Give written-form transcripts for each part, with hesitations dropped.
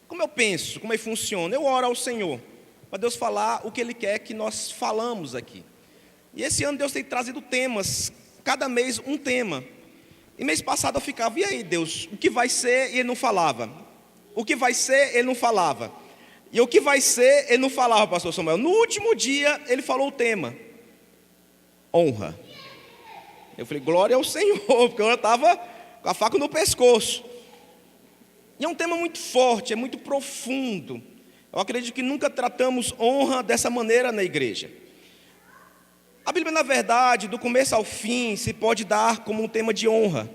Como eu penso, como é que funciona? Eu oro ao Senhor, para Deus falar o que Ele quer que nós falamos aqui. E esse ano Deus tem trazido temas, cada mês um tema. E mês passado eu ficava, e aí Deus, o que vai ser? E Ele não falava. O que vai ser? Ele não falava. E o que vai ser? Ele não falava, pastor Samuel. No último dia, Ele falou o tema: honra. Eu falei, glória ao Senhor, porque eu estava com a faca no pescoço. E é um tema muito forte, é muito profundo. Eu acredito que nunca tratamos honra dessa maneira na igreja. A Bíblia, na verdade, do começo ao fim, se pode dar como um tema de honra.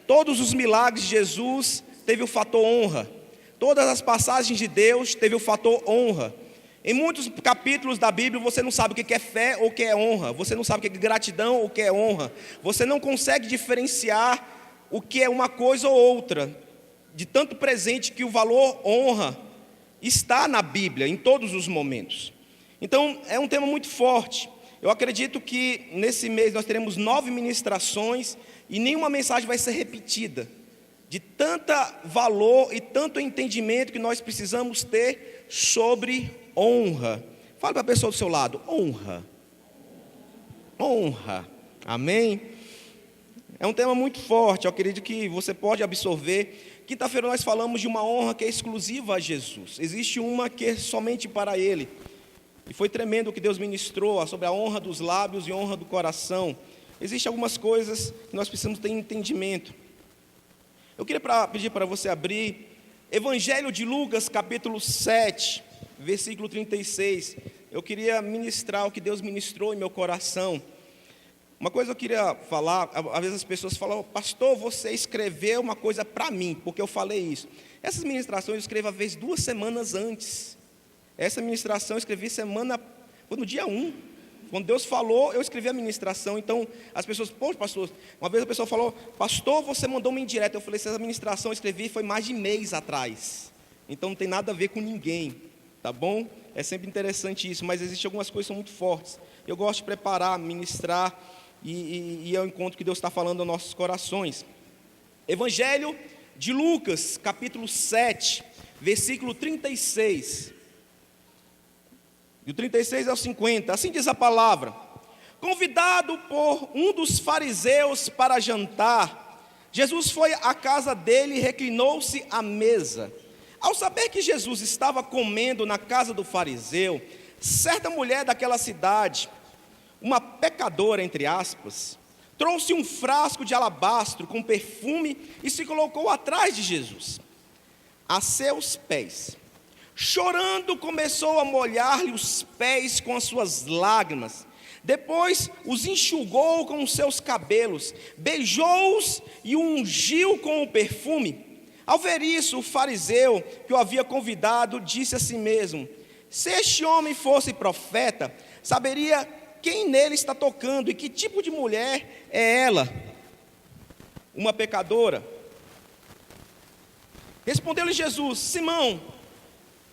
Todos os milagres de Jesus teve o fator honra. Todas as passagens de Deus teve o fator honra. Em muitos capítulos da Bíblia você não sabe o que é fé ou o que é honra. Você não sabe o que é gratidão ou o que é honra. Você não consegue diferenciar o que é uma coisa ou outra, de tanto presente que o valor honra está na Bíblia, em todos os momentos. Então, é um tema muito forte. Eu acredito que nesse mês nós teremos 9 ministrações e nenhuma mensagem vai ser repetida, de tanta valor e tanto entendimento que nós precisamos ter sobre honra. Fala para a pessoa do seu lado: honra. Honra. Amém? É um tema muito forte, eu acredito que você pode absorver. Quinta-feira nós falamos de uma honra que é exclusiva a Jesus. Existe uma que é somente para Ele. E foi tremendo o que Deus ministrou sobre a honra dos lábios e honra do coração. Existem algumas coisas que nós precisamos ter entendimento. Eu queria pedir para você abrir Evangelho de Lucas, capítulo 7, versículo 36. Eu queria ministrar o que Deus ministrou em meu coração. Uma coisa eu queria falar, às vezes as pessoas falam: pastor, você escreveu uma coisa para mim, porque eu falei isso. Essas ministrações eu escrevo às vezes 2 semanas antes. Essa ministração eu escrevi foi no dia 1. Quando Deus falou, eu escrevi a ministração. Então, as pessoas, pô, pastor, uma vez a pessoa falou: pastor, você mandou uma indireta. Eu falei: essa ministração eu escrevi foi mais de mês atrás. Então, não tem nada a ver com ninguém, tá bom? É sempre interessante isso, mas existem algumas coisas que são muito fortes. Eu gosto de preparar, ministrar, e é o encontro que Deus está falando aos nossos corações. Evangelho de Lucas, capítulo 7, versículo 36. Do 36 ao 50, assim diz a palavra: convidado por um dos fariseus para jantar, Jesus foi à casa dele e reclinou-se à mesa. Ao saber que Jesus estava comendo na casa do fariseu, certa mulher daquela cidade, uma pecadora, entre aspas, trouxe um frasco de alabastro com perfume e se colocou atrás de Jesus, a seus pés. Chorando, começou a molhar-lhe os pés com as suas lágrimas. Depois os enxugou com os seus cabelos, beijou-os e ungiu com o perfume. Ao ver isso, o fariseu que o havia convidado disse a si mesmo: se este homem fosse profeta, saberia quem nele está tocando e que tipo de mulher é ela, uma pecadora. Respondeu-lhe Jesus: Simão,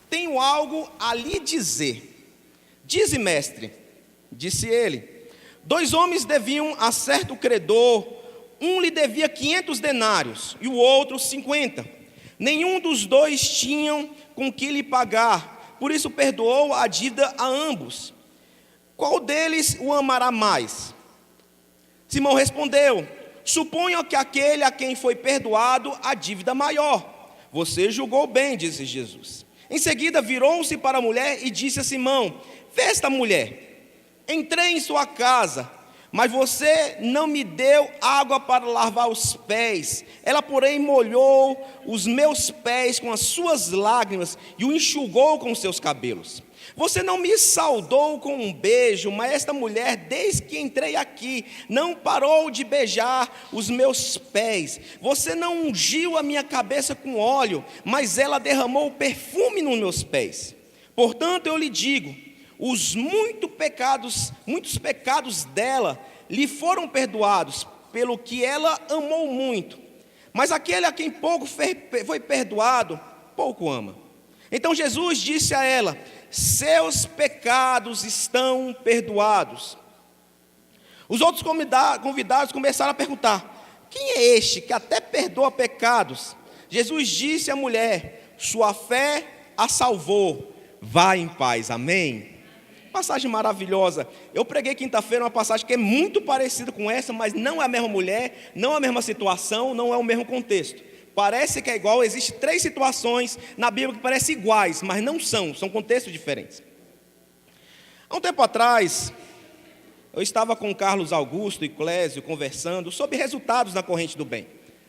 tenho algo a lhe dizer. Dize, mestre. Disse ele: 2 homens deviam a certo credor, um lhe devia 500 denários e o outro 50. Nenhum dos dois tinham com que lhe pagar, por isso perdoou a dívida a ambos. Qual deles o amará mais? Simão respondeu: suponho que aquele a quem foi perdoado a dívida maior. Você julgou bem, disse Jesus. Em seguida virou-se para a mulher e disse a Simão: vê esta mulher, entrei em sua casa, mas você não me deu água para lavar os pés. Ela, porém, molhou os meus pés com as suas lágrimas e o enxugou com os seus cabelos. Você não me saudou com um beijo, mas esta mulher, desde que entrei aqui, não parou de beijar os meus pés. Você não ungiu a minha cabeça com óleo, mas ela derramou perfume nos meus pés. Portanto, eu lhe digo, os muitos pecados dela lhe foram perdoados, pelo que ela amou muito. Mas aquele a quem pouco foi perdoado, pouco ama. Então Jesus disse a ela: seus pecados estão perdoados. Os outros convidados começaram a perguntar: quem é este que até perdoa pecados? Jesus disse à mulher: sua fé a salvou, vá em paz. Amém? Passagem maravilhosa. Eu preguei quinta-feira uma passagem que é muito parecida com essa, mas não é a mesma mulher, não é a mesma situação, não é o mesmo contexto. Parece que é igual. Existem 3 situações na Bíblia que parecem iguais, mas não são contextos diferentes. Há um tempo atrás, eu estava com o Carlos Augusto e Clésio conversando sobre resultados na corrente do bem.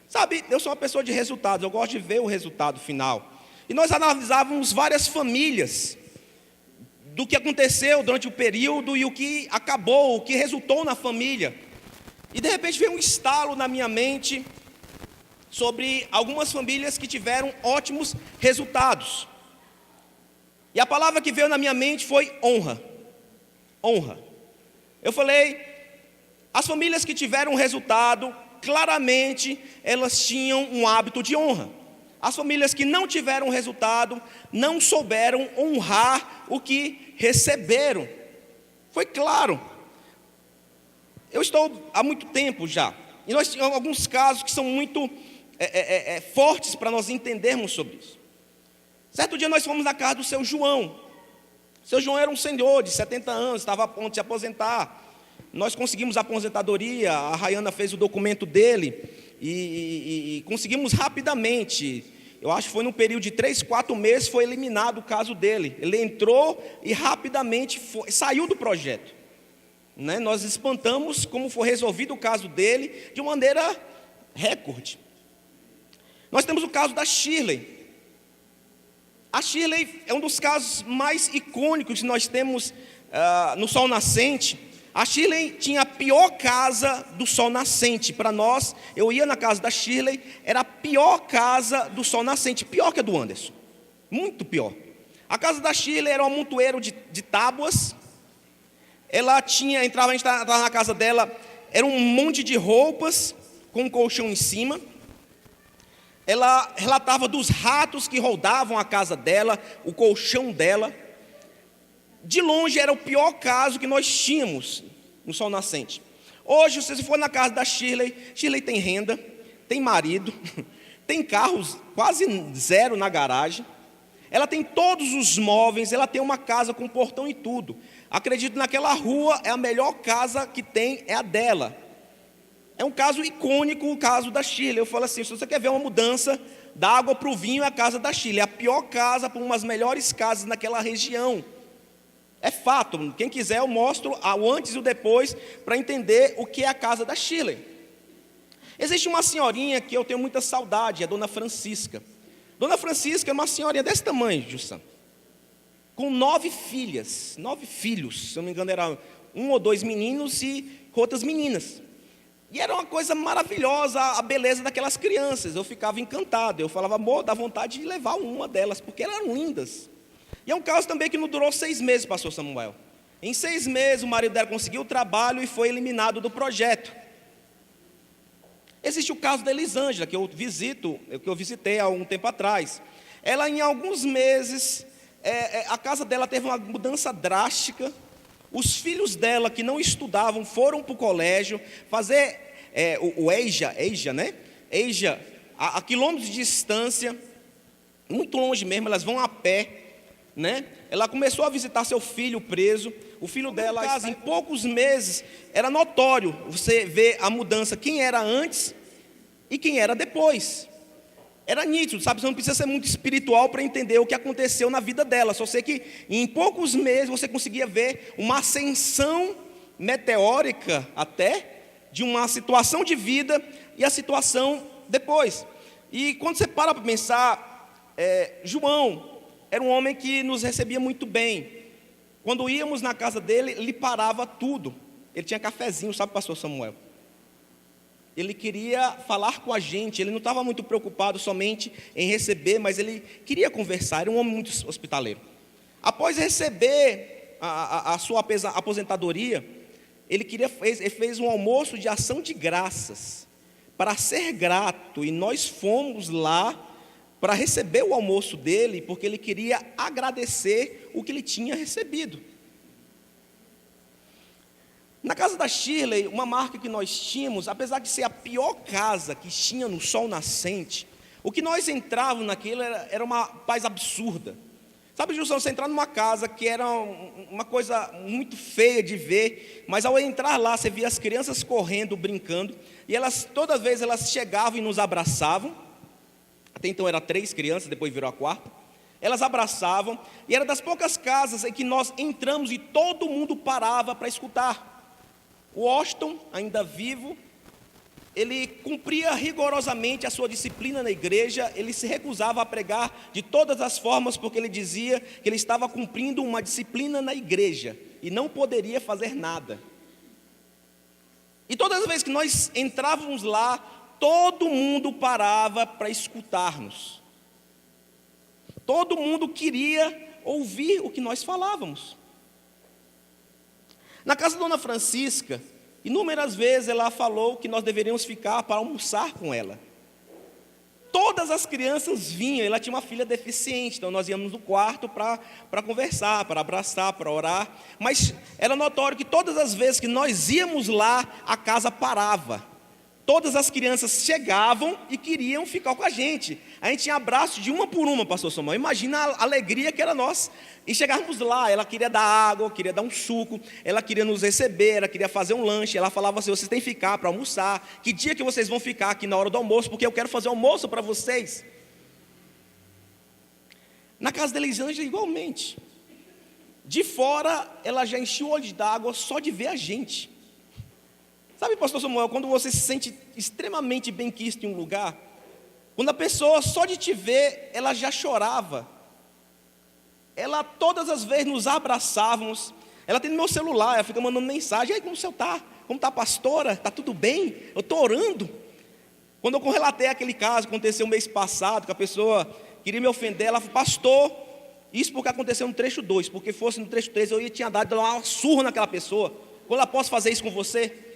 Sabe, eu sou uma pessoa de resultados, eu gosto de ver o resultado final. E nós analisávamos várias famílias do que aconteceu durante o período e o que acabou, o que resultou na família. E de repente veio um estalo na minha mente sobre algumas famílias que tiveram ótimos resultados. E a palavra que veio na minha mente foi honra. Honra. Eu falei, as famílias que tiveram resultado, claramente elas tinham um hábito de honra. As famílias que não tiveram resultado, não souberam honrar o que receberam. Foi claro. Eu estou há muito tempo já, e nós temos alguns casos que são muito fortes para nós entendermos sobre isso. Certo dia nós fomos na casa do seu João. Seu João era um senhor de 70 anos, estava a ponto de se aposentar. Nós conseguimos a aposentadoria, a Rayana fez o documento dele e conseguimos rapidamente. Eu acho que foi num período de 3, 4 meses, foi eliminado o caso dele. Ele entrou e rapidamente saiu do projeto. Né? Nós espantamos como foi resolvido o caso dele de uma maneira recorde. Nós temos o caso da Shirley. A Shirley é um dos casos mais icônicos que nós temos no Sol Nascente. A Shirley tinha a pior casa do Sol Nascente. Para nós, eu ia na casa da Shirley, era a pior casa do Sol Nascente, pior que a do Anderson, muito pior. A casa da Shirley era um amontoeiro de tábuas. Ela tinha, a gente entrava na casa dela, era um monte de roupas com um colchão em cima. Ela relatava dos ratos que rodavam a casa dela, o colchão dela. De longe era o pior caso que nós tínhamos no Sol Nascente. Hoje, se você for na casa da Shirley, Shirley tem renda, tem marido, tem carros quase 0 na garagem. Ela tem todos os móveis, ela tem uma casa com portão e tudo. Acredito naquela rua, é a melhor casa que tem, é a dela. É um caso icônico, o caso da Shirley. Eu falo assim, se você quer ver uma mudança da água para o vinho, é a casa da Shirley. É a pior casa para umas melhores casas naquela região. É fato, quem quiser eu mostro o antes e o depois para entender o que é a casa da Shirley. Existe uma senhorinha que eu tenho muita saudade, a Dona Francisca. Dona Francisca é uma senhorinha desse tamanho, Jussan, com 9 filhas, 9 filhos, se eu não me engano eram 1 ou 2 meninos e outras meninas. E era uma coisa maravilhosa a beleza daquelas crianças, eu ficava encantado, eu falava, amor, dá vontade de levar uma delas, porque elas eram lindas. E é um caso também que não durou 6 meses, pastor Samuel. Em 6 meses o marido dela conseguiu o trabalho e foi eliminado do projeto. Existe o caso da Elisângela, que eu visitei há um tempo atrás. Ela em alguns meses, a casa dela teve uma mudança drástica. Os filhos dela que não estudavam foram para o colégio fazer o EJA, né? EJA, a quilômetros de distância, muito longe mesmo, elas vão a pé. Né? Ela começou a visitar seu filho preso. O filho dela, em poucos meses, era notório você ver a mudança, quem era antes e quem era depois. Era nítido, sabe? Você não precisa ser muito espiritual para entender o que aconteceu na vida dela. Só sei que em poucos meses você conseguia ver uma ascensão meteórica até de uma situação de vida e a situação depois. E quando você para pensar, João era um homem que nos recebia muito bem. Quando íamos na casa dele, ele parava tudo. Ele tinha cafezinho, sabe, pastor Samuel? Ele queria falar com a gente, ele não estava muito preocupado somente em receber, mas ele queria conversar, era um homem muito hospitaleiro. Após receber a sua aposentadoria, ele fez um almoço de ação de graças, para ser grato, e nós fomos lá, para receber o almoço dele, porque ele queria agradecer o que ele tinha recebido. Na casa da Shirley, uma marca que nós tínhamos, apesar de ser a pior casa que tinha no Sol Nascente, O que nós entrávamos naquilo era uma paz absurda. Sabe, Gilson, você entrar numa casa que era uma coisa muito feia de ver, mas ao entrar lá, você via as crianças correndo, brincando, e elas, toda vez, elas chegavam e nos abraçavam. Até então eram 3 crianças, depois virou a 4ª. Elas abraçavam, e era das poucas casas em que nós entramos e todo mundo parava para escutar. O Washington, ainda vivo, ele cumpria rigorosamente a sua disciplina na igreja, ele se recusava a pregar de todas as formas, porque ele dizia que ele estava cumprindo uma disciplina na igreja, e não poderia fazer nada. E todas as vezes que nós entrávamos lá, todo mundo parava para escutar-nos. Todo mundo queria ouvir o que nós falávamos. Na casa da Dona Francisca, inúmeras vezes ela falou que nós deveríamos ficar para almoçar com ela. Todas as crianças vinham, ela tinha uma filha deficiente, então nós íamos no quarto para conversar, para abraçar, para orar. Mas era notório que todas as vezes que nós íamos lá, a casa parava. Todas as crianças chegavam e queriam ficar com a gente. A gente tinha abraço de uma por uma, pastor Samuel. Imagina a alegria que era nós. E chegarmos lá, ela queria dar água, queria dar um suco, ela queria nos receber, ela queria fazer um lanche. Ela falava assim: vocês têm que ficar para almoçar. Que dia que vocês vão ficar aqui na hora do almoço? Porque eu quero fazer almoço para vocês. Na casa da Elisângela, igualmente. De fora, ela já enchia o olho d'água só de ver a gente. Sabe, pastor Samuel, quando você se sente extremamente bem-quisto em um lugar, quando a pessoa só de te ver, ela já chorava. Ela, todas as vezes, nos abraçávamos. Ela tem no meu celular, ela fica mandando mensagem: e aí, como o senhor está? Como está a pastora? Está tudo bem? Eu estou orando. Quando eu relatei aquele caso que aconteceu mês passado, que a pessoa queria me ofender, ela falou: pastor, isso porque aconteceu no trecho 2, porque fosse no trecho 3, eu tinha dado uma surra naquela pessoa. Quando ela posso fazer isso com você?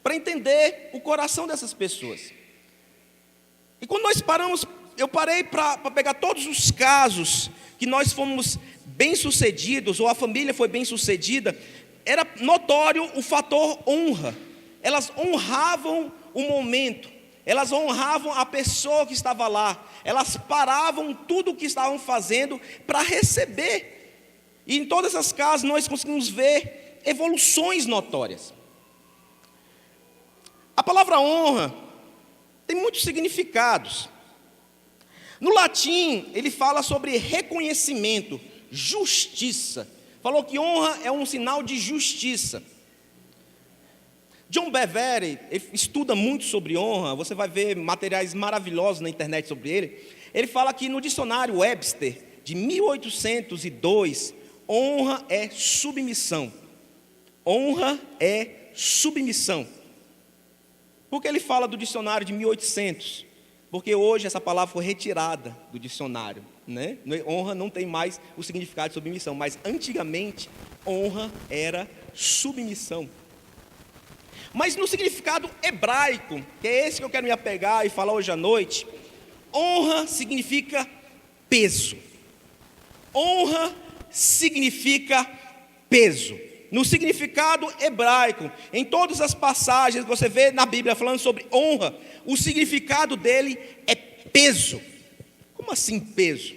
Para entender o coração dessas pessoas. E quando nós paramos, eu parei para pegar todos os casos que nós fomos bem-sucedidos, ou a família foi bem-sucedida, era notório o fator honra. Elas honravam o momento, elas honravam a pessoa que estava lá, elas paravam tudo o que estavam fazendo para receber. E em todas essas casas nós conseguimos ver evoluções notórias. A palavra honra tem muitos significados. No latim, ele fala sobre reconhecimento, justiça. Falou que honra é um sinal de justiça. John Bevere, ele estuda muito sobre honra, você vai ver materiais maravilhosos na internet sobre ele. Ele fala que no dicionário Webster, de 1802, honra é submissão. Honra é submissão. Por que ele fala do dicionário de 1800? Porque hoje essa palavra foi retirada do dicionário, né? Honra não tem mais o significado de submissão, mas antigamente honra era submissão. Mas no significado hebraico, que é esse que eu quero me apegar e falar hoje à noite, honra significa peso. Honra significa peso. No significado hebraico, em todas as passagens que você vê na Bíblia falando sobre honra, o significado dele é peso. Como assim peso?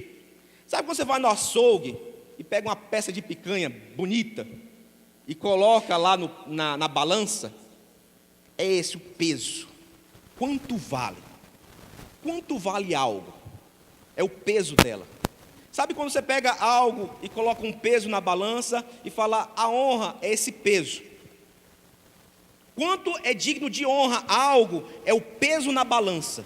Sabe quando você vai no açougue e pega uma peça de picanha bonita e coloca lá na balança? É esse o peso. Quanto vale? Quanto vale algo? É o peso dela. Sabe quando você pega algo e coloca um peso na balança e fala: a honra é esse peso. Quanto é digno de honra algo é o peso na balança.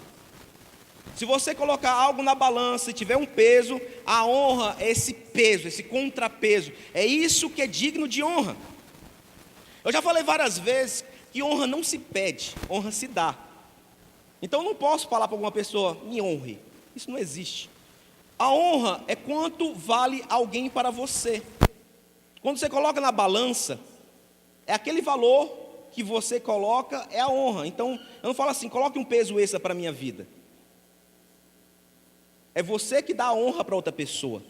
Se você colocar algo na balança e tiver um peso, a honra é esse peso, esse contrapeso. É isso que é digno de honra. Eu já falei várias vezes que honra não se pede, honra se dá. Então eu não posso falar para alguma pessoa: me honre. Isso não existe. A honra é quanto vale alguém para você. Quando você coloca na balança, é aquele valor que você coloca, é a honra. Então, eu não falo assim: coloque um peso extra para a minha vida. É você que dá a honra para outra pessoa.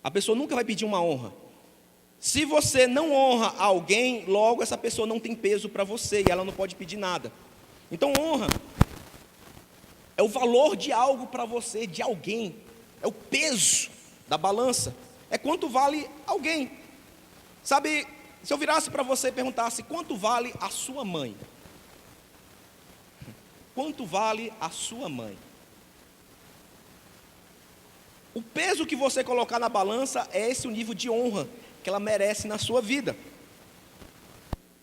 A pessoa nunca vai pedir uma honra. Se você não honra alguém, logo essa pessoa não tem peso para você e ela não pode pedir nada. Então, honra é o valor de algo para você, de alguém, é o peso da balança, é quanto vale alguém. Sabe, se eu virasse para você e perguntasse quanto vale a sua mãe? Quanto vale a sua mãe? O peso que você colocar na balança é esse o nível de honra que ela merece na sua vida.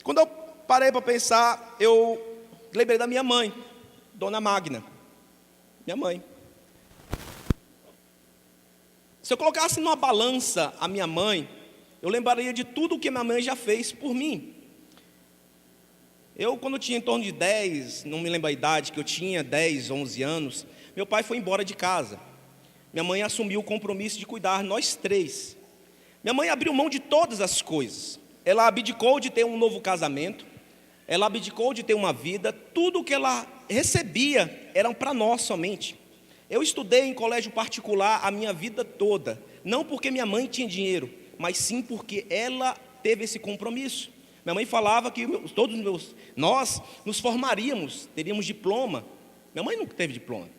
Quando eu parei para pensar, eu lembrei da minha mãe, Dona Magna, minha mãe. Se eu colocasse numa balança a minha mãe, eu lembraria de tudo o que minha mãe já fez por mim. Eu, quando tinha em torno de 10, não me lembro a idade que eu tinha, 10, 11 anos, meu pai foi embora de casa. Minha mãe assumiu o compromisso de cuidar, nós três. Minha mãe abriu mão de todas as coisas. Ela abdicou de ter um novo casamento, ela abdicou de ter uma vida, tudo que ela recebia era para nós somente. Eu estudei em colégio particular a minha vida toda, não porque minha mãe tinha dinheiro, mas sim porque ela teve esse compromisso. Minha mãe falava que nós nos formaríamos, teríamos diploma. Minha mãe nunca teve diploma,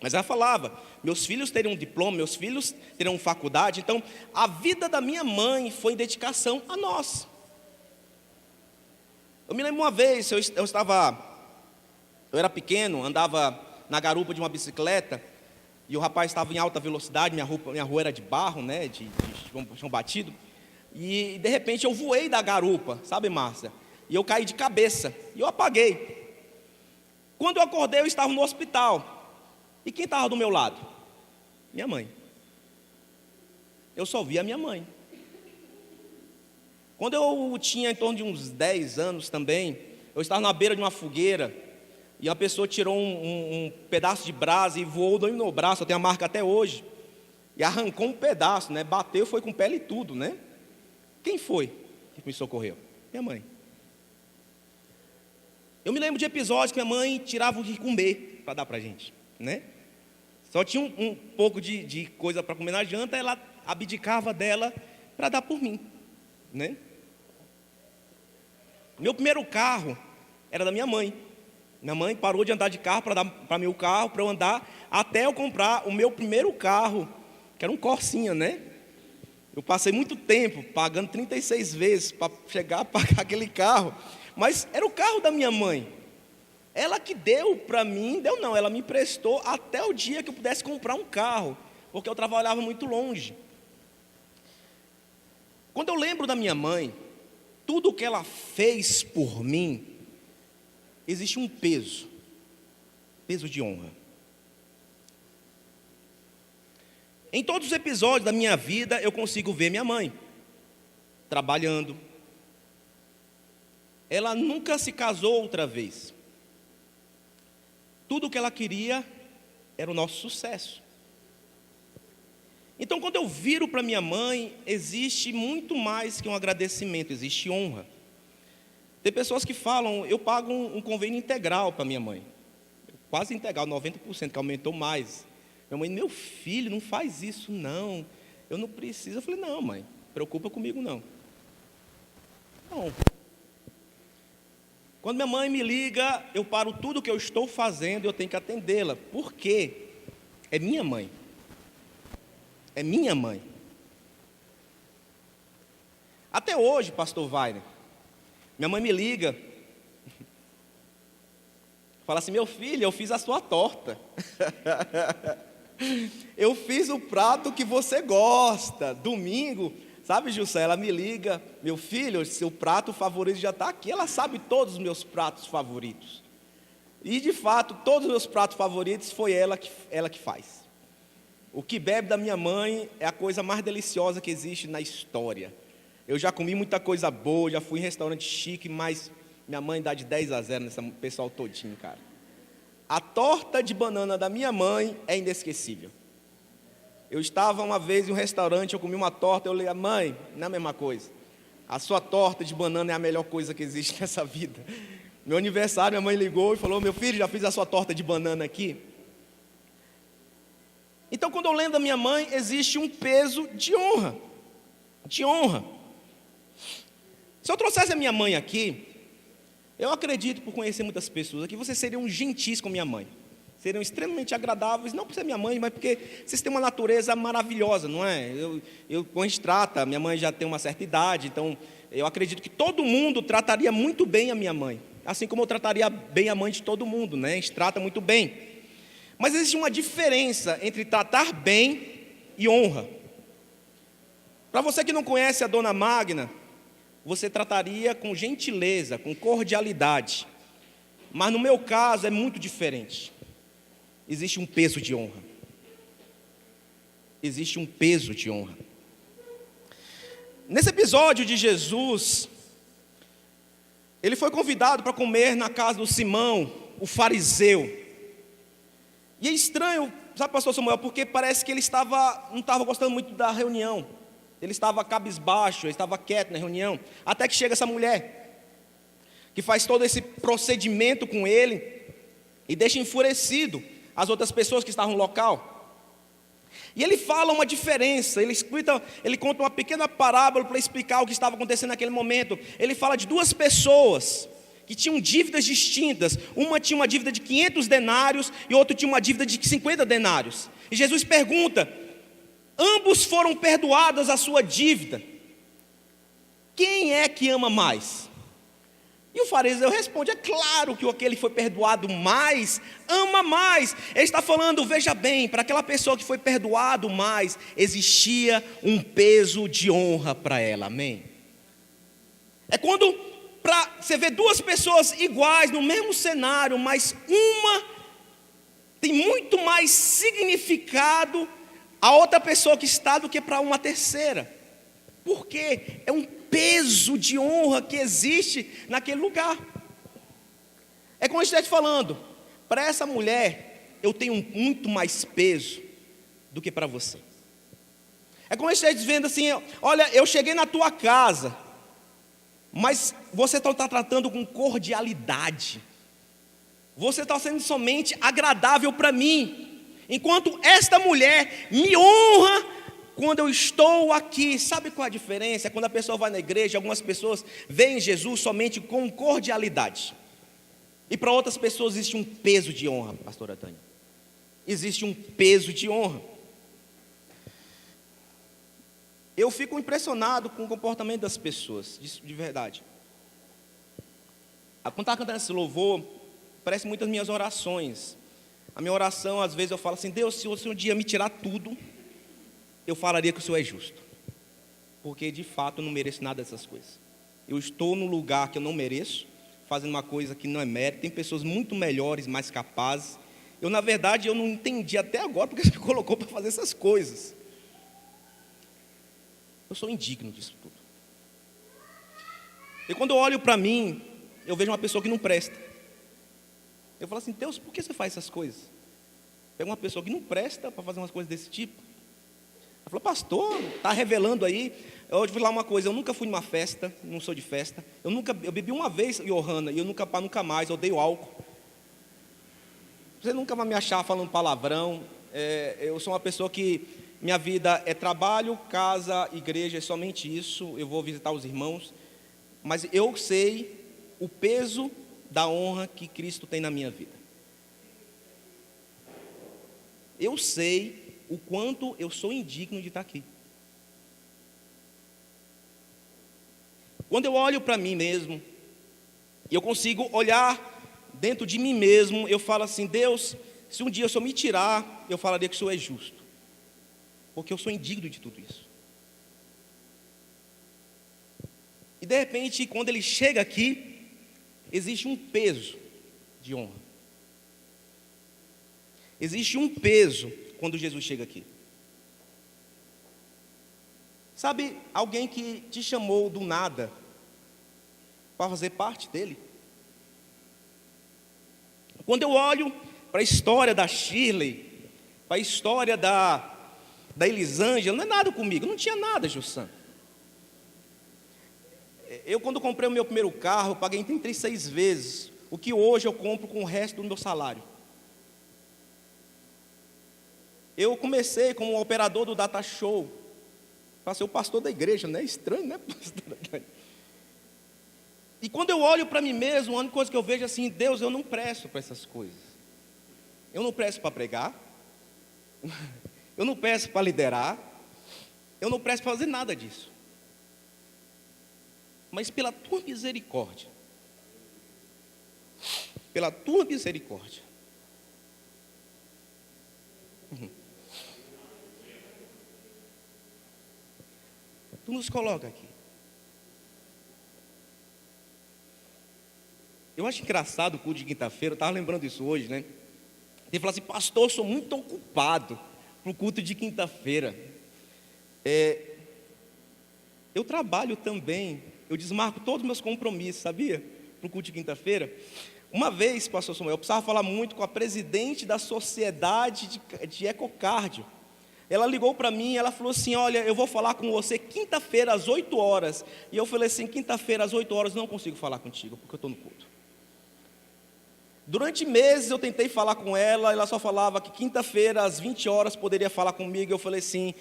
mas ela falava, meus filhos teriam diploma, meus filhos terão faculdade. Então, a vida da minha mãe foi em dedicação a nós. Eu me lembro uma vez, eu era pequeno, andava na garupa de uma bicicleta, e o rapaz estava em alta velocidade, minha rua era de barro, né, de chão batido, e de repente eu voei da garupa, sabe, Márcia? E eu caí de cabeça, e eu apaguei. Quando eu acordei, eu estava no hospital, e quem estava do meu lado? Minha mãe. Eu só vi a minha mãe. Quando eu tinha em torno de uns 10 anos também, eu estava na beira de uma fogueira, e uma pessoa tirou um pedaço de brasa e voou no meu braço, eu tenho a marca até hoje, e arrancou um pedaço, né? Bateu, foi com pele e tudo, né? Quem foi que me socorreu? Minha mãe. Eu me lembro de episódios que minha mãe tirava o que comer para dar para a gente, né? Só tinha um pouco de coisa para comer na janta, ela abdicava dela para dar por mim, né? Meu primeiro carro era da minha mãe. Minha mãe parou de andar de carro para dar para mim o carro, para eu andar, até eu comprar o meu primeiro carro, que era um Corsinha, né? Eu passei muito tempo pagando 36 vezes para chegar a pagar aquele carro, mas era o carro da minha mãe. Ela que deu para mim, deu não, ela me emprestou até o dia que eu pudesse comprar um carro, porque eu trabalhava muito longe. Quando eu lembro da minha mãe, tudo o que ela fez por mim, existe um peso de honra. Em todos os episódios da minha vida, eu consigo ver minha mãe trabalhando. Ela nunca se casou outra vez. Tudo o que ela queria era o nosso sucesso. Então, quando eu viro para minha mãe, existe muito mais que um agradecimento, existe honra. Tem pessoas que falam, eu pago um convênio integral para minha mãe. Quase integral, 90%, que aumentou mais. Minha mãe, meu filho, não faz isso não. Eu não preciso. Eu falei, não mãe, preocupa comigo não. Não. Quando minha mãe me liga, eu paro tudo o que eu estou fazendo e eu tenho que atendê-la. Por quê? É minha mãe. É minha mãe. Até hoje, pastor Wagner, minha mãe me liga, fala assim, meu filho, eu fiz a sua torta. Eu fiz o prato que você gosta. Domingo, sabe, Jussé, ela me liga, meu filho, seu prato favorito já está aqui. Ela sabe todos os meus pratos favoritos. E de fato, todos os meus pratos favoritos foi ela que faz. O que bebe da minha mãe é a coisa mais deliciosa que existe na história. Eu já comi muita coisa boa, já fui em restaurante chique, mas minha mãe dá de 10-0 nesse pessoal todinho, cara. A torta de banana da minha mãe é inesquecível. Eu estava uma vez em um restaurante, eu comi uma torta, eu falei, mãe, não é a mesma coisa. A sua torta de banana é a melhor coisa que existe nessa vida. Meu aniversário, minha mãe ligou e falou, meu filho, já fiz a sua torta de banana aqui. Então, quando eu lembro da minha mãe, existe um peso de honra. De honra. Se eu trouxesse a minha mãe aqui, eu acredito, por conhecer muitas pessoas aqui, vocês seriam gentis com minha mãe. Seriam extremamente agradáveis, não por ser minha mãe, mas porque vocês têm uma natureza maravilhosa, não é? Quando a gente trata, minha mãe já tem uma certa idade, então eu acredito que todo mundo trataria muito bem a minha mãe, assim como eu trataria bem a mãe de todo mundo, né? A gente trata muito bem. Mas existe uma diferença entre tratar bem e honra. Para você que não conhece a Dona Magna, você trataria com gentileza, com cordialidade. Mas no meu caso é muito diferente. Existe um peso de honra. Existe um peso de honra. Nesse episódio de Jesus, ele foi convidado para comer na casa do Simão, o fariseu. E é estranho, sabe, pastor Samuel, porque parece que ele não estava gostando muito da reunião. Ele estava cabisbaixo, ele estava quieto na reunião, até que chega essa mulher, que faz todo esse procedimento com ele, e deixa enfurecido as outras pessoas que estavam no local. E ele fala uma diferença, ele conta uma pequena parábola para explicar o que estava acontecendo naquele momento. Ele fala de duas pessoas que tinham dívidas distintas. Uma tinha uma dívida de 500 denários e outra tinha uma dívida de 50 denários. E Jesus pergunta: ambos foram perdoados a sua dívida. Quem é que ama mais? E o fariseu responde: é claro que aquele que foi perdoado mais, ama mais. Ele está falando, veja bem, para aquela pessoa que foi perdoado mais, existia um peso de honra para ela, amém? É quando você vê duas pessoas iguais no mesmo cenário, mas uma tem muito mais significado a outra pessoa que está do que para uma terceira. Por quê? É um peso de honra que existe naquele lugar. É como eu estou te falando, para essa mulher eu tenho muito mais peso do que para você. É como eu estou dizendo assim: olha, eu cheguei na tua casa, mas você está tratando com cordialidade, você está sendo somente agradável para mim, enquanto esta mulher me honra quando eu estou aqui. Sabe qual é a diferença? É quando a pessoa vai na igreja, algumas pessoas veem Jesus somente com cordialidade, e para outras pessoas existe um peso de honra, pastora Tânia. Existe um peso de honra. Eu fico impressionado com o comportamento das pessoas, de verdade. Quando estava cantando esse louvor, parece muitas minhas orações. A minha oração, às vezes eu falo assim: Deus, se você um dia me tirar tudo, eu falaria que o Senhor é justo, porque de fato eu não mereço nada dessas coisas. Eu estou num lugar que eu não mereço, fazendo uma coisa que não é mérito. Tem pessoas muito melhores, mais capazes. Na verdade, eu não entendi até agora porque você me colocou para fazer essas coisas. Eu sou indigno disso tudo. E quando eu olho para mim, eu vejo uma pessoa que não presta. Eu falo assim: Deus, por que você faz essas coisas? Pega uma pessoa que não presta para fazer umas coisas desse tipo. Ela falou: pastor, está revelando aí. Eu vou falar uma coisa: eu nunca fui numa festa, não sou de festa. Eu bebi uma vez, Johanna, e eu nunca mais, eu odeio álcool. Você nunca vai me achar falando palavrão. Eu sou uma pessoa que minha vida é trabalho, casa, igreja, é somente isso. Eu vou visitar os irmãos, mas eu sei o peso da honra que Cristo tem na minha vida. Eu sei o quanto eu sou indigno de estar aqui. Quando eu olho para mim mesmo, e eu consigo olhar dentro de mim mesmo, eu falo assim: Deus, se um dia o Senhor me tirar, eu falaria que o Senhor é justo, porque eu sou indigno de tudo isso. E de repente, quando Ele chega aqui, existe um peso de honra. Existe um peso quando Jesus chega aqui. Sabe, alguém que te chamou do nada para fazer parte dele. Quando eu olho para a história da Shirley, para a história da Elisângela, não é nada comigo, não tinha nada, Jussan. Eu, quando comprei o meu primeiro carro, eu paguei 36 vezes, o que hoje eu compro com o resto do meu salário. Eu comecei como operador do Data Show, para ser o pastor da igreja, não é estranho, né, pastor? E quando eu olho para mim mesmo, a única coisa que eu vejo é assim: Deus, eu não presto para essas coisas. Eu não presto para pregar, eu não presto para liderar, eu não presto para fazer nada disso. Mas pela tua misericórdia, tu nos coloca aqui. Eu acho engraçado o culto de quinta-feira, eu estava lembrando isso hoje, né? Ele falou assim: pastor, eu sou muito ocupado para o culto de quinta-feira. Eu trabalho também, eu desmarco todos os meus compromissos, sabia? Para o culto de quinta-feira. Uma vez, pastor Samuel, eu precisava falar muito com a presidente da sociedade de ecocardio. Ela ligou para mim e ela falou assim: olha, eu vou falar com você quinta-feira às 8 horas. E eu falei assim: quinta-feira às 8 horas não consigo falar contigo, porque eu estou no culto. Durante meses eu tentei falar com ela, ela só falava que quinta-feira às 20 horas poderia falar comigo. Eu falei assim: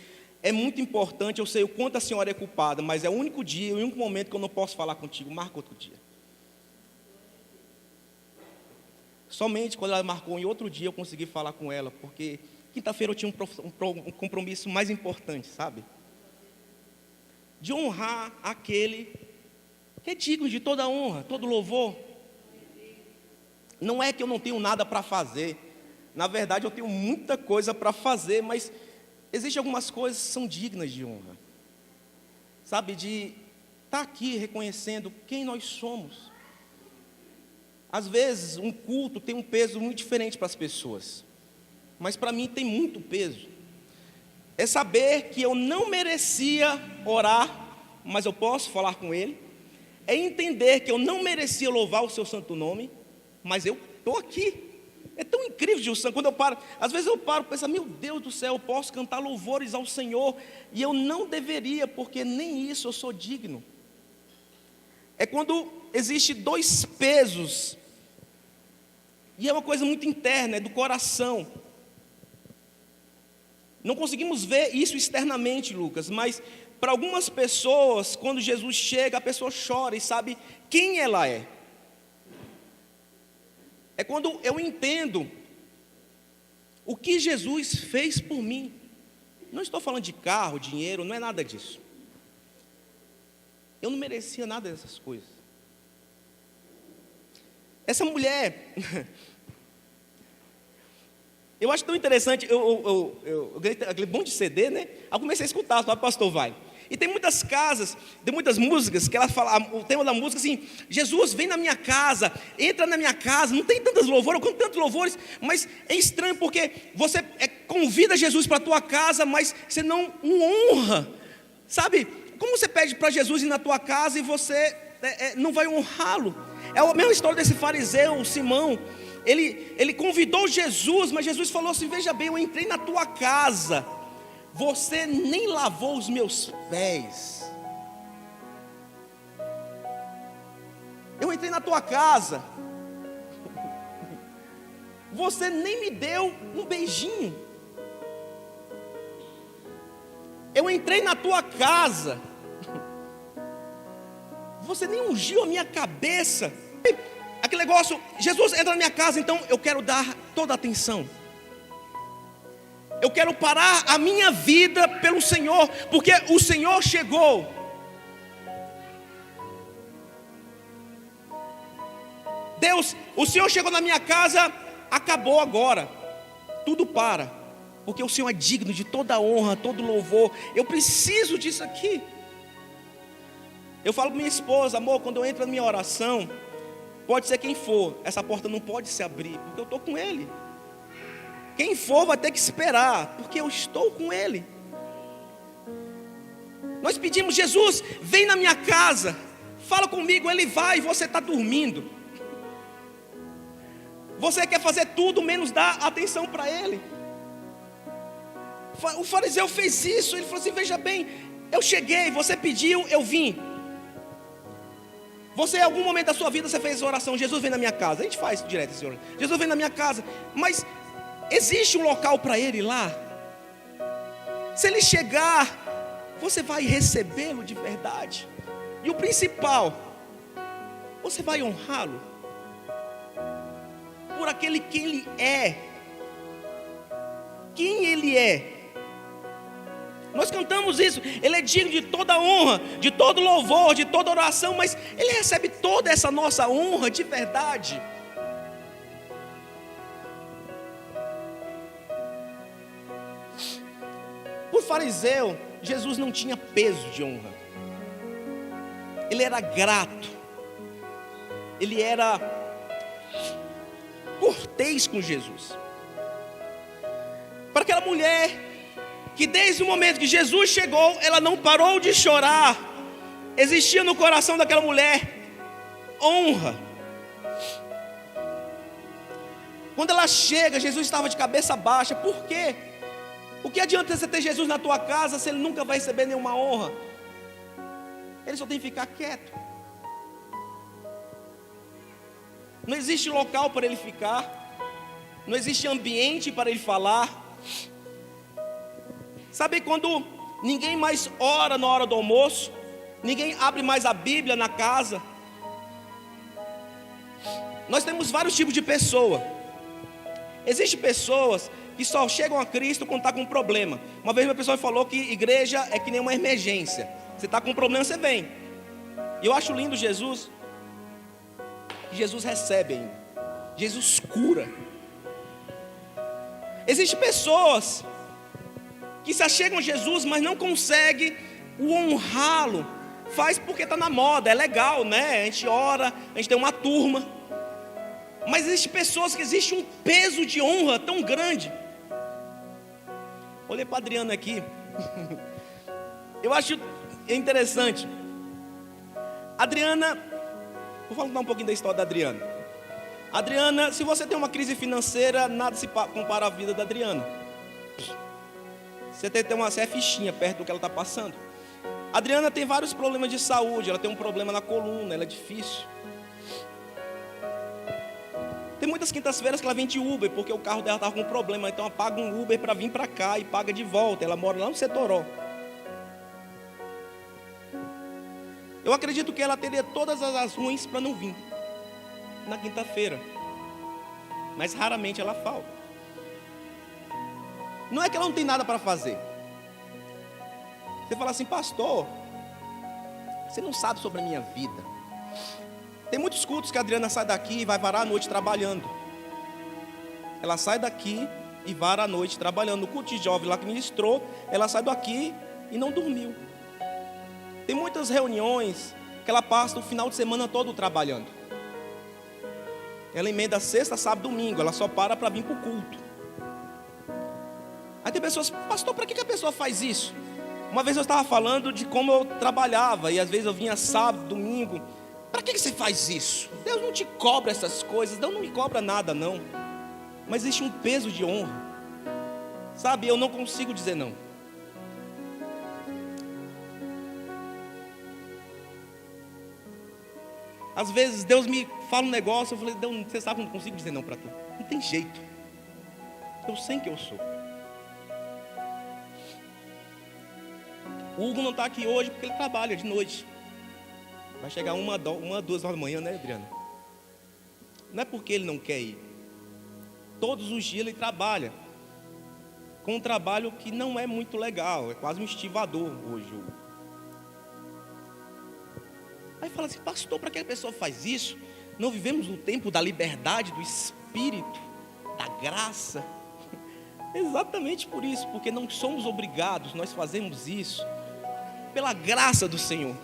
é muito importante, eu sei o quanto a senhora é culpada, mas é o único dia, o único momento que eu não posso falar contigo, marca outro dia. Somente quando ela marcou em outro dia eu consegui falar com ela, porque quinta-feira eu tinha um compromisso mais importante, sabe? De honrar aquele que é digno de toda honra, todo louvor. Não é que eu não tenho nada para fazer, na verdade eu tenho muita coisa para fazer, mas existem algumas coisas que são dignas de honra, sabe, de estar aqui reconhecendo quem nós somos. Às vezes um culto tem um peso muito diferente para as pessoas, mas para mim tem muito peso. É saber que eu não merecia orar, mas eu posso falar com Ele. É entender que eu não merecia louvar o seu santo nome, mas eu estou aqui. É tão incrível, Gilson, quando eu paro, às vezes eu paro e penso: meu Deus do céu, eu posso cantar louvores ao Senhor, e eu não deveria, porque nem isso eu sou digno. É quando existe dois pesos, e é uma coisa muito interna, é do coração. Não conseguimos ver isso externamente, Lucas, mas para algumas pessoas, quando Jesus chega, a pessoa chora e sabe quem ela é. É quando eu entendo o que Jesus fez por mim. Não estou falando de carro, dinheiro, não é nada disso. Eu não merecia nada dessas coisas. Essa mulher, eu acho tão interessante, eu ganhei aquele monte de CD, né? Aí eu comecei a escutar, só o pastor vai. E tem muitas casas, tem muitas músicas que ela fala, o tema da música assim: Jesus, vem na minha casa, entra na minha casa. Não tem tantas louvores, com tantos louvores, mas é estranho porque você convida Jesus para a tua casa, mas você não o honra, sabe? Como você pede para Jesus ir na tua casa e você não vai honrá-lo? É a mesma história desse fariseu, o Simão. Ele convidou Jesus, mas Jesus falou assim: veja bem, eu entrei na tua casa, você nem lavou os meus pés. Eu entrei na tua casa, você nem me deu um beijinho. Eu entrei na tua casa, você nem ungiu a minha cabeça. Aquele negócio: Jesus entra na minha casa, então eu quero dar toda a atenção. Eu quero parar a minha vida pelo Senhor, porque o Senhor chegou. Deus, o Senhor chegou na minha casa, acabou agora. Tudo para, porque o Senhor é digno de toda honra, todo louvor. Eu preciso disso aqui. Eu falo para minha esposa: amor, quando eu entro na minha oração, pode ser quem for, essa porta não pode se abrir, porque eu estou com Ele. Quem for vai ter que esperar, porque eu estou com Ele. Nós pedimos: Jesus, vem na minha casa, fala comigo. Ele vai e você está dormindo. Você quer fazer tudo menos dar atenção para Ele. O fariseu fez isso. Ele falou assim: veja bem, eu cheguei, você pediu, eu vim. Você em algum momento da sua vida você fez oração: Jesus, vem na minha casa. A gente faz direto, Senhor. Jesus, vem na minha casa. Mas existe um local para Ele lá? Se Ele chegar, você vai recebê-lo de verdade. E o principal, você vai honrá-lo por aquele que Ele é. quem Ele é. Nós cantamos isso, Ele é digno de toda honra, de todo louvor, de toda oração, mas Ele recebe toda essa nossa honra de verdade. Por fariseu, Jesus não tinha peso de honra. Ele era grato. Ele era cortês com Jesus. Para aquela mulher que desde o momento que Jesus chegou, ela não parou de chorar. Existia no coração daquela mulher honra. Quando ela chega, Jesus estava de cabeça baixa. Por quê? O que adianta você ter Jesus na tua casa se Ele nunca vai receber nenhuma honra? Ele só tem que ficar quieto. Não existe local para Ele ficar. Não existe ambiente para Ele falar. Sabe quando ninguém mais ora na hora do almoço? Ninguém abre mais a Bíblia na casa? Nós temos vários tipos de pessoa. Existem pessoas que só chegam a Cristo quando está com um problema. Uma vez uma pessoa me falou que igreja é que nem uma emergência. Você está com um problema, você vem. E eu acho lindo Jesus. Jesus recebe ainda. Jesus cura. Existem pessoas que se achegam a Jesus, mas não conseguem o honrá-lo. Faz porque está na moda, é legal, né? A gente ora, a gente tem uma turma. Mas existem pessoas que existe um peso de honra tão grande. Olhei para a Adriana aqui. Eu acho interessante. Adriana, vou falar um pouquinho da história da Adriana. Adriana, se você tem uma crise financeira, nada se compara à vida da Adriana. Você é fichinha perto do que ela está passando. A Adriana tem vários problemas de saúde. Ela tem um problema na coluna, ela é difícil. Tem muitas quintas-feiras que ela vem de Uber, porque o carro dela estava com problema. Então ela paga um Uber para vir para cá e paga de volta. Ela mora lá no Setoró. Eu acredito que ela teria todas as razões para não vir na quinta-feira. Mas raramente ela falta. Não é que ela não tem nada para fazer. Você fala assim, pastor, você não sabe sobre a minha vida. Tem muitos cultos que a Adriana sai daqui e vai varar a noite trabalhando. Ela sai daqui e vara a noite trabalhando. No culto de jovem lá que ministrou, ela sai daqui e não dormiu. Tem muitas reuniões que ela passa o final de semana todo trabalhando. Ela emenda sexta, sábado, domingo. Ela só para vir para o culto. Aí tem pessoas, pastor, para que a pessoa faz isso? Uma vez eu estava falando de como eu trabalhava. E às vezes eu vinha sábado, domingo. Para que você faz isso? Deus não te cobra essas coisas. Deus não me cobra nada não. Mas existe um peso de honra. Sabe, eu não consigo dizer não. Às vezes Deus me fala um negócio. Eu falei, Deus, você sabe que eu não consigo dizer não para tu. Não tem jeito. Eu sei que eu sou. O Hugo não está aqui hoje porque ele trabalha de noite. Vai chegar uma, 2 horas da manhã, né, Adriana? Não é porque ele não quer ir. Todos os dias ele trabalha. Com um trabalho que não é muito legal. É quase um estivador hoje. Aí fala assim, pastor, para que a pessoa faz isso? Não vivemos no tempo da liberdade, do Espírito, da graça. Exatamente por isso. Porque não somos obrigados, nós fazemos isso pela graça do Senhor.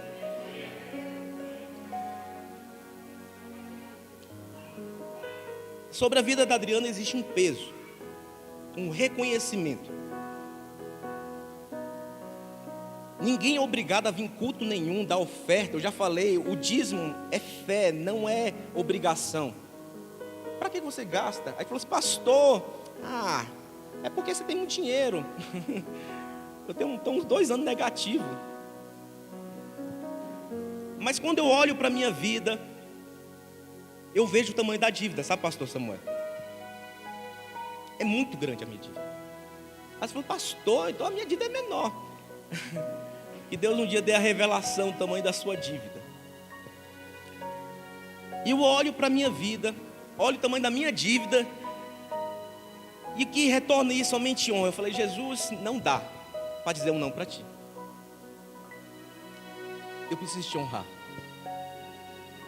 Sobre a vida da Adriana existe um peso, um reconhecimento. Ninguém é obrigado a vir em culto nenhum, dar oferta. Eu já falei, o dízimo é fé, não é obrigação. Para que você gasta? Aí falou assim, pastor, é porque você tem muito dinheiro. Eu tenho uns 2 anos negativo. Mas quando eu olho para a minha vida, eu vejo o tamanho da dívida, sabe, pastor Samuel? É muito grande a minha dívida. Aí você falou, pastor, então a minha dívida é menor. Que Deus um dia dê a revelação do tamanho da sua dívida. E eu olho para a minha vida, olho o tamanho da minha dívida, e que retorne isso somente honra. Eu falei: Jesus, não dá para dizer um não para ti. Eu preciso te honrar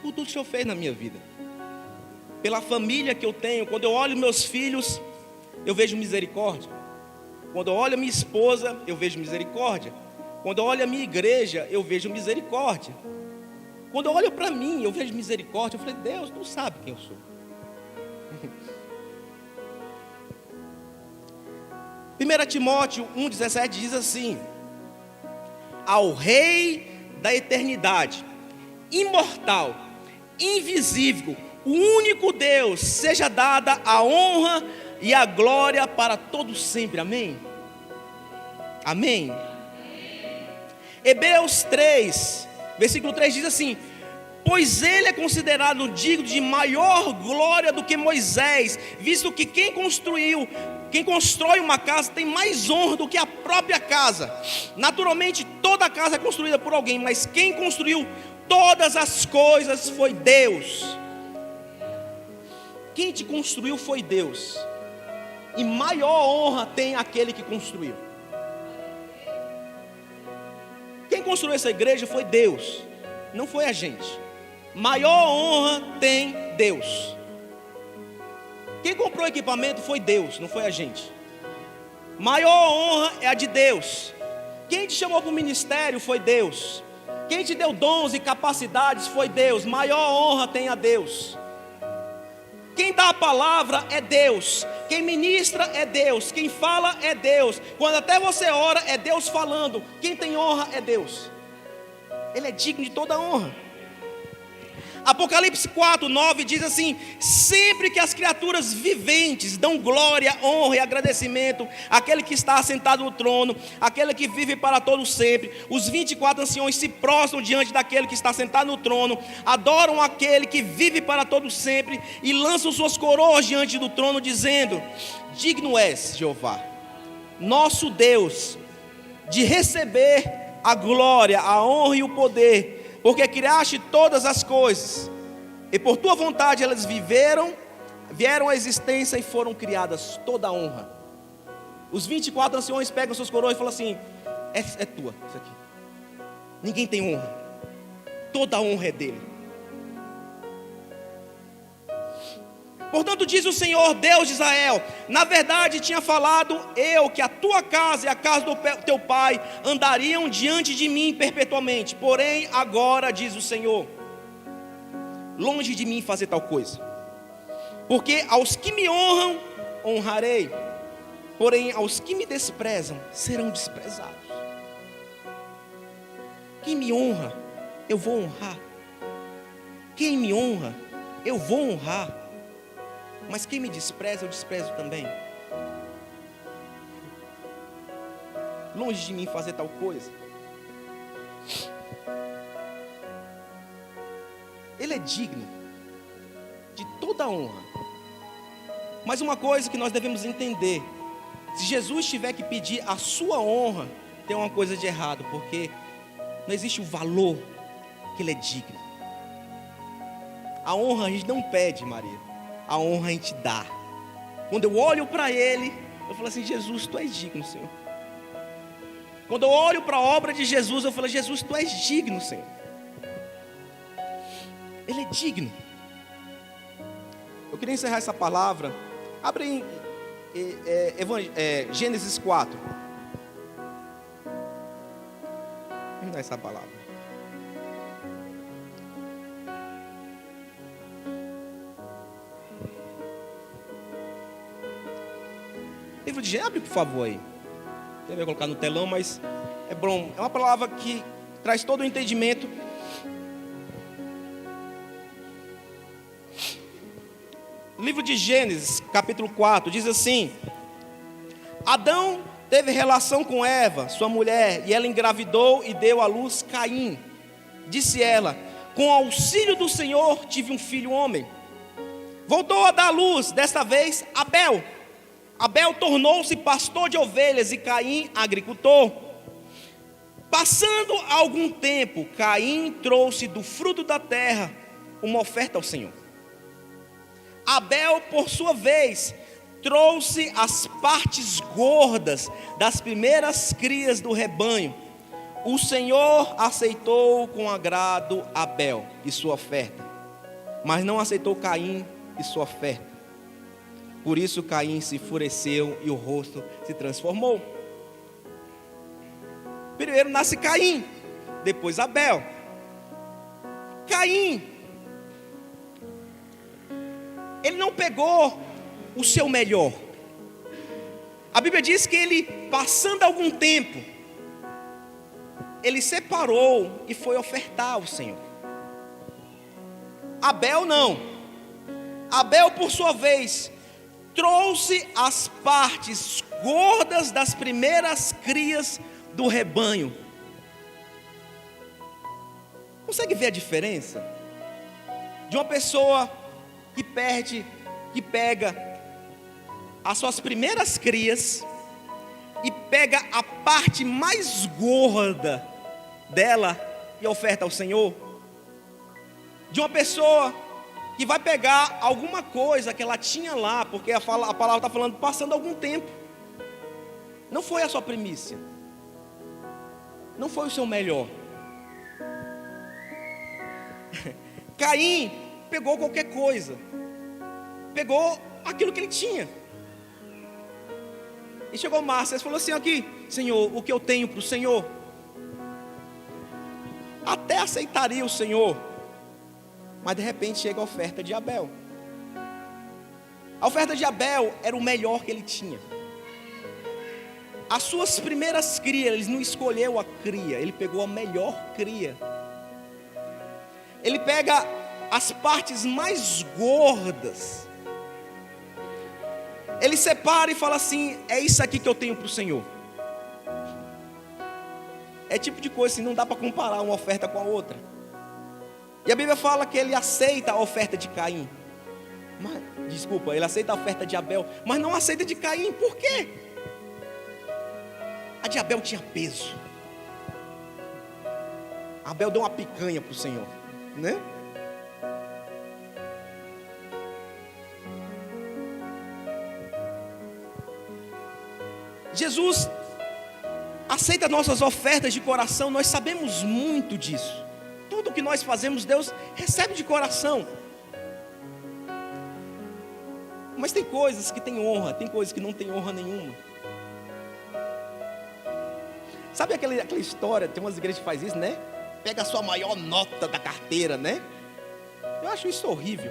por tudo que o Senhor fez na minha vida, pela família que eu tenho. Quando eu olho meus filhos, eu vejo misericórdia. Quando eu olho a minha esposa, eu vejo misericórdia. Quando eu olho a minha igreja, eu vejo misericórdia. Quando eu olho para mim, eu vejo misericórdia. Eu falei: Deus, tu sabe quem eu sou. 1 Timóteo 1,17 diz assim: ao Rei da eternidade, imortal, invisível, o único Deus, seja dada a honra e a glória para todos sempre. Amém? Amém? Hebreus 3, versículo 3 diz assim: pois ele é considerado digno de maior glória do que Moisés, visto que quem constrói uma casa tem mais honra do que a própria casa. Naturalmente toda casa é construída por alguém, mas quem construiu todas as coisas foi Deus. Quem te construiu foi Deus, e maior honra tem aquele que construiu. Quem construiu essa igreja foi Deus, não foi a gente. Maior honra tem Deus. Quem comprou o equipamento foi Deus, não foi a gente. Maior honra é a de Deus. Quem te chamou para o ministério foi Deus. Quem te deu dons e capacidades foi Deus. Maior honra tem a Deus. Quem dá a palavra é Deus. Quem ministra é Deus. Quem fala é Deus. Quando até você ora, é Deus falando. Quem tem honra é Deus. Ele é digno de toda honra. Apocalipse 4:9 diz assim: sempre que as criaturas viventes dão glória, honra e agradecimento àquele que está assentado no trono, aquele que vive para todo sempre, os 24 anciões se prostram diante daquele que está sentado no trono, adoram aquele que vive para todo sempre e lançam suas coroas diante do trono, dizendo: digno és, Jeová, nosso Deus, de receber a glória, a honra e o poder, porque criaste todas as coisas, e por tua vontade elas vieram à existência e foram criadas. Toda a honra. Os 24 anciões pegam suas coroas e falam assim: é tua isso aqui. Ninguém tem honra. Toda a honra é dele. Portanto diz o Senhor, Deus de Israel: na verdade tinha falado eu que a tua casa e a casa do teu pai andariam diante de mim perpetuamente. Porém agora, diz o Senhor, longe de mim fazer tal coisa, porque aos que me honram honrarei, porém aos que me desprezam serão desprezados. Quem me honra, eu vou honrar. Quem me honra, eu vou honrar. Mas quem me despreza, eu desprezo também. Longe de mim fazer tal coisa. Ele é digno de toda honra. Mas uma coisa que nós devemos entender: se Jesus tiver que pedir a sua honra, tem uma coisa de errado, porque não existe o valor que ele é digno. A honra a gente não pede, Maria. A honra a gente dá. Quando eu olho para ele, eu falo assim: Jesus, tu és digno, Senhor. Quando eu olho para a obra de Jesus, eu falo: Jesus, tu és digno, Senhor. Ele é digno. Eu queria encerrar essa palavra. Abre em Gênesis 4. Vamos dar essa palavra. Livro de Gênesis, abre por favor aí. Eu ia colocar no telão, mas é bom. É uma palavra que traz todo o entendimento. Livro de Gênesis, capítulo 4, diz assim: Adão teve relação com Eva, sua mulher, e ela engravidou e deu à luz Caim. Disse ela: com auxílio do Senhor tive um filho homem. Voltou a dar à luz, desta vez Abel. Abel tornou-se pastor de ovelhas e Caim agricultor. Passando algum tempo, Caim trouxe do fruto da terra uma oferta ao Senhor. Abel, por sua vez, trouxe as partes gordas das primeiras crias do rebanho. O Senhor aceitou com agrado Abel e sua oferta, mas não aceitou Caim e sua oferta. Por isso Caim se enfureceu e o rosto se transformou. Primeiro nasce Caim, depois Abel. Caim, ele não pegou o seu melhor. A Bíblia diz que ele, passando algum tempo, ele separou e foi ofertar ao Senhor. Abel não. Abel, por sua vez, trouxe as partes gordas das primeiras crias do rebanho. Consegue ver a diferença de uma pessoa que pega as suas primeiras crias e pega a parte mais gorda dela e oferta ao Senhor? De uma pessoa que vai pegar alguma coisa que ela tinha lá, porque a palavra está falando passando algum tempo, não foi a sua primícia, não foi o seu melhor. Caim pegou qualquer coisa, pegou aquilo que ele tinha. E chegou Márcia e falou assim: aqui, Senhor, o que eu tenho para o Senhor? Até aceitaria o Senhor, mas de repente chega a oferta de Abel. A oferta de Abel era o melhor que ele tinha. As suas primeiras crias, ele não escolheu a cria, ele pegou a melhor cria. Ele pega as partes mais gordas, ele separa e fala assim: é isso aqui que eu tenho para o Senhor. É tipo de coisa assim, não dá para comparar uma oferta com a outra. E a Bíblia fala que ele aceita a oferta de Caim, ele aceita a oferta de Abel, mas não aceita de Caim. Por quê? A de Abel tinha peso. Abel deu uma picanha para o Senhor, né? Jesus aceita nossas ofertas de coração. Nós sabemos muito disso. Tudo que nós fazemos, Deus recebe de coração. Mas tem coisas que tem honra, tem coisas que não tem honra nenhuma. Sabe aquela história, tem umas igrejas que fazem isso, né? Pega a sua maior nota da carteira, né? Eu acho isso horrível.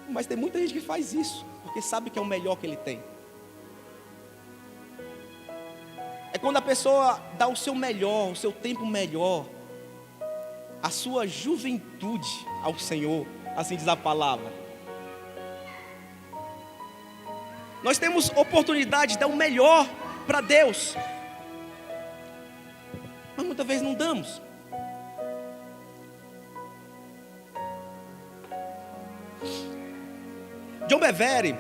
Mas tem muita gente que faz isso, porque sabe que é o melhor que ele tem. É quando a pessoa dá o seu melhor, o seu tempo melhor, a sua juventude ao Senhor, assim diz a palavra. Nós temos oportunidade de dar o melhor para Deus, mas muitas vezes não damos. John Bevere,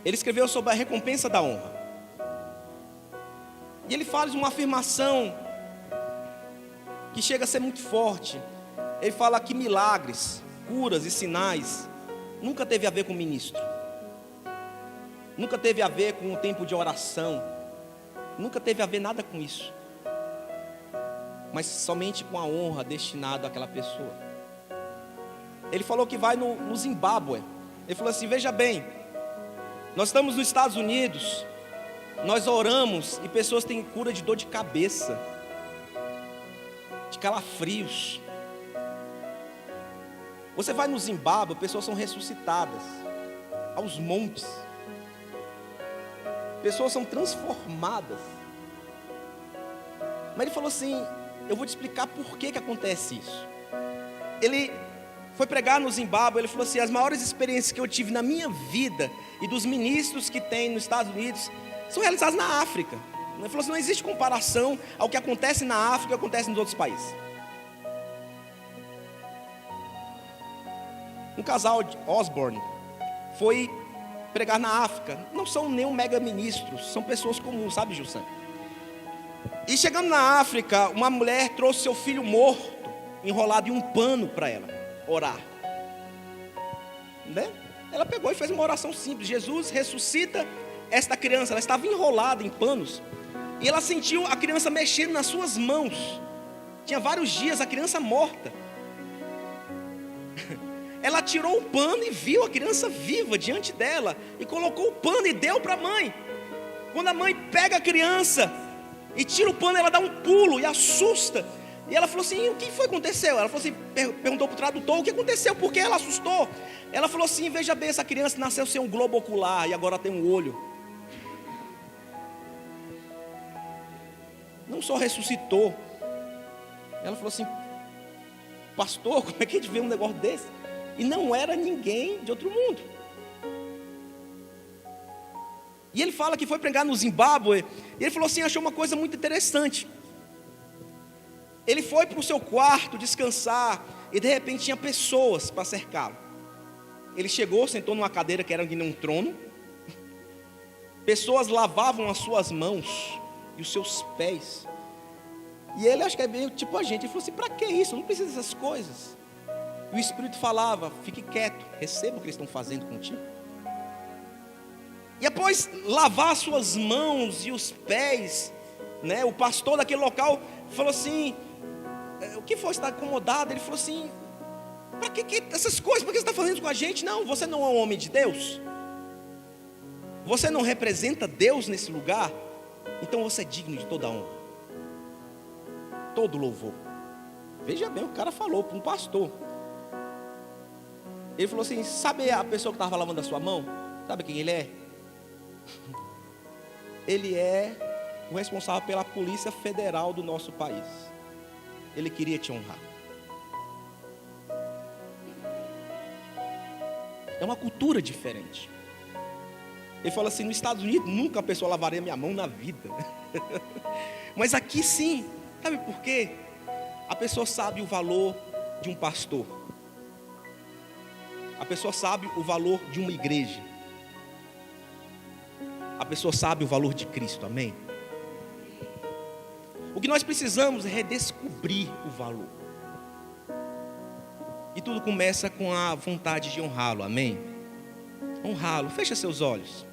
ele escreveu sobre a recompensa da honra. E ele fala de uma afirmação que chega a ser muito forte. Ele fala que milagres, curas e sinais nunca teve a ver com ministro, nunca teve a ver com o tempo de oração, nunca teve a ver nada com isso, mas somente com a honra destinada àquela pessoa. Ele falou que vai no Zimbábue. Ele falou assim: veja bem, nós estamos nos Estados Unidos, nós oramos e pessoas têm cura de dor de cabeça, de calafrios. Você vai no Zimbábue, pessoas são ressuscitadas aos montes, pessoas são transformadas. Mas ele falou assim: eu vou te explicar por que acontece isso. Ele foi pregar no Zimbábue. Ele falou assim: as maiores experiências que eu tive na minha vida e dos ministros que tem nos Estados Unidos são realizados na África. Ele falou assim: não existe comparação ao que acontece na África e acontece nos outros países. Um casal de Osborne foi pregar na África. Não são nenhum mega ministros, são pessoas comuns, sabe, Gilson? E chegando na África, uma mulher trouxe seu filho morto, enrolado em um pano para ela orar, né? Ela pegou e fez uma oração simples. Jesus ressuscita esta criança. Ela estava enrolada em panos. E ela sentiu a criança mexendo nas suas mãos. Tinha vários dias a criança morta. Ela tirou o pano e viu a criança viva diante dela. E colocou o pano e deu para a mãe. Quando a mãe pega a criança e tira o pano, ela dá um pulo e assusta. E ela falou assim: o que foi que aconteceu? Ela falou assim, perguntou para o tradutor: o que aconteceu? Por que ela assustou? Ela falou assim: veja bem, essa criança nasceu sem um globo ocular e agora tem um olho. Não só ressuscitou. Ela falou assim: pastor, como é que a gente vê um negócio desse? E não era ninguém de outro mundo. E ele fala que foi pregar no Zimbábue. E ele falou assim, achou uma coisa muito interessante. Ele foi para o seu quarto descansar. E de repente tinha pessoas para cercá-lo. Ele chegou, sentou numa cadeira que era que nem um trono. Pessoas lavavam as suas mãos e os seus pés. E ele, acho que é bem tipo a gente. Ele falou assim, para que isso? Não precisa dessas coisas. E o Espírito falava, fique quieto, receba o que eles estão fazendo contigo. E após lavar as suas mãos e os pés, né, o pastor daquele local falou assim, o que foi, você está incomodado? Ele falou assim, para que essas coisas, por que você está fazendo isso com a gente? Não, você não é um homem de Deus? Você não representa Deus nesse lugar? Então você é digno de toda honra, todo louvor. Veja bem, o cara falou para um pastor. Ele falou assim, sabe a pessoa que estava lavando a sua mão? Sabe quem ele é? Ele é o responsável pela Polícia Federal do nosso país. Ele queria te honrar. É uma cultura diferente. Ele fala assim, nos Estados Unidos nunca a pessoa lavaria minha mão na vida. Mas aqui sim. Sabe por quê? A pessoa sabe o valor de um pastor. A pessoa sabe o valor de uma igreja. A pessoa sabe o valor de Cristo, amém? O que nós precisamos é redescobrir o valor. E tudo começa com a vontade de honrá-lo, amém? Honrá-lo, fecha seus olhos.